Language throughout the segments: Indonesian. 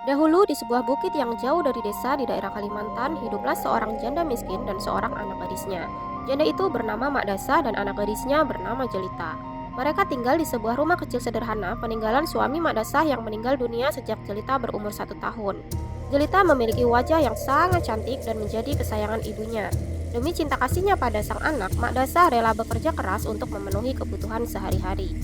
Dahulu di sebuah bukit yang jauh dari desa di daerah Kalimantan, hiduplah seorang janda miskin dan seorang anak gadisnya. Janda itu bernama Mak Dasa dan anak gadisnya bernama Jelita. Mereka tinggal di sebuah rumah kecil sederhana peninggalan suami Mak Dasa yang meninggal dunia sejak Jelita berumur 1 tahun. Jelita memiliki wajah yang sangat cantik dan menjadi kesayangan ibunya. Demi cinta kasihnya pada sang anak, Mak Dasa rela bekerja keras untuk memenuhi kebutuhan sehari-hari.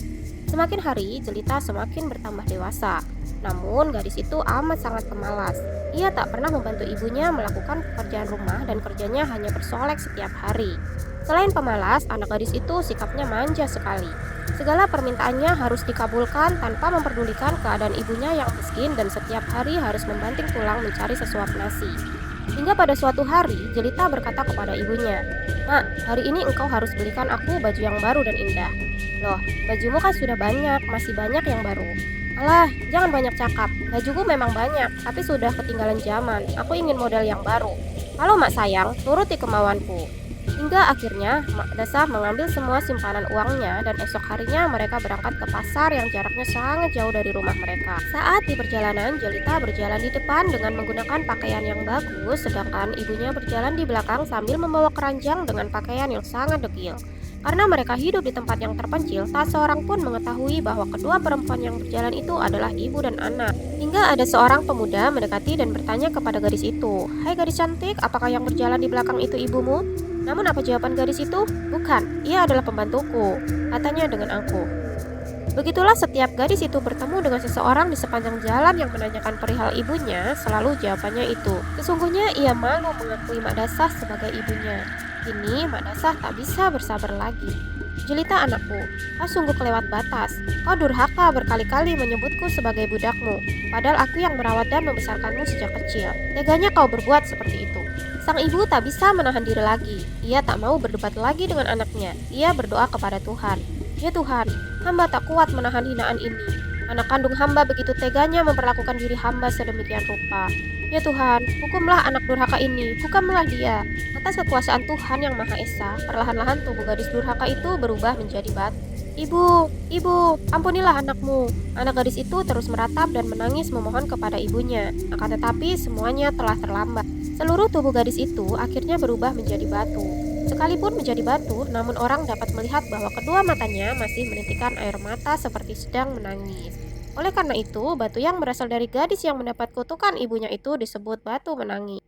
Semakin hari, Jelita semakin bertambah dewasa. Namun, gadis itu amat sangat pemalas. Ia tak pernah membantu ibunya melakukan pekerjaan rumah dan kerjanya hanya bersolek setiap hari. Selain pemalas, anak gadis itu sikapnya manja sekali. Segala permintaannya harus dikabulkan tanpa memperdulikan keadaan ibunya yang miskin dan setiap hari harus membanting tulang mencari sesuap nasi. Hingga pada suatu hari, Jelita berkata kepada ibunya, "Mak, hari ini engkau harus belikan aku baju yang baru dan indah." "Loh, bajumu kan sudah banyak, masih banyak yang baru." "Alah, jangan banyak cakap. Bajuku memang banyak, tapi sudah ketinggalan zaman. Aku ingin model yang baru." "Kalau mak sayang, turuti kemauanku." Hingga akhirnya Mak Dasa mengambil semua simpanan uangnya dan esok harinya mereka berangkat ke pasar yang jaraknya sangat jauh dari rumah mereka. Saat di perjalanan, Jelita berjalan di depan dengan menggunakan pakaian yang bagus, sedangkan ibunya berjalan di belakang sambil membawa keranjang dengan pakaian yang sangat dekil. Karena mereka hidup di tempat yang terpencil, tak seorang pun mengetahui bahwa kedua perempuan yang berjalan itu adalah ibu dan anak. Hingga ada seorang pemuda mendekati dan bertanya kepada gadis itu, "Hai gadis cantik, apakah yang berjalan di belakang itu ibumu?" Namun apa jawaban gadis itu? "Bukan, ia adalah pembantuku," katanya dengan angkuh. Begitulah setiap gadis itu bertemu dengan seseorang di sepanjang jalan yang menanyakan perihal ibunya, selalu jawabannya itu. Sesungguhnya ia malu mengakui Mak Dasah sebagai ibunya. Kini Mak Dasah tak bisa bersabar lagi. "Jelita anakku, kau sungguh kelewat batas. Kau durhaka berkali-kali menyebutku sebagai budakmu, padahal aku yang merawat dan membesarkanmu sejak kecil. Teganya kau berbuat seperti itu." Sang ibu tak bisa menahan diri lagi. Ia tak mau berdebat lagi dengan anaknya. Ia berdoa kepada Tuhan. "Ya Tuhan, hamba tak kuat menahan hinaan ini. Anak kandung hamba begitu teganya memperlakukan diri hamba sedemikian rupa. Ya Tuhan, hukumlah anak durhaka ini, hukumlah dia." Atas kekuasaan Tuhan yang Maha Esa, perlahan-lahan tubuh gadis durhaka itu berubah menjadi batu. "Ibu, ibu, ampunilah anakmu." Anak gadis itu terus meratap dan menangis memohon kepada ibunya. Akan tetapi semuanya telah terlambat. Seluruh tubuh gadis itu akhirnya berubah menjadi batu. Sekalipun menjadi batu, namun orang dapat melihat bahwa kedua matanya masih menitikkan air mata seperti sedang menangis. Oleh karena itu, batu yang berasal dari gadis yang mendapat kutukan ibunya itu disebut batu menangis.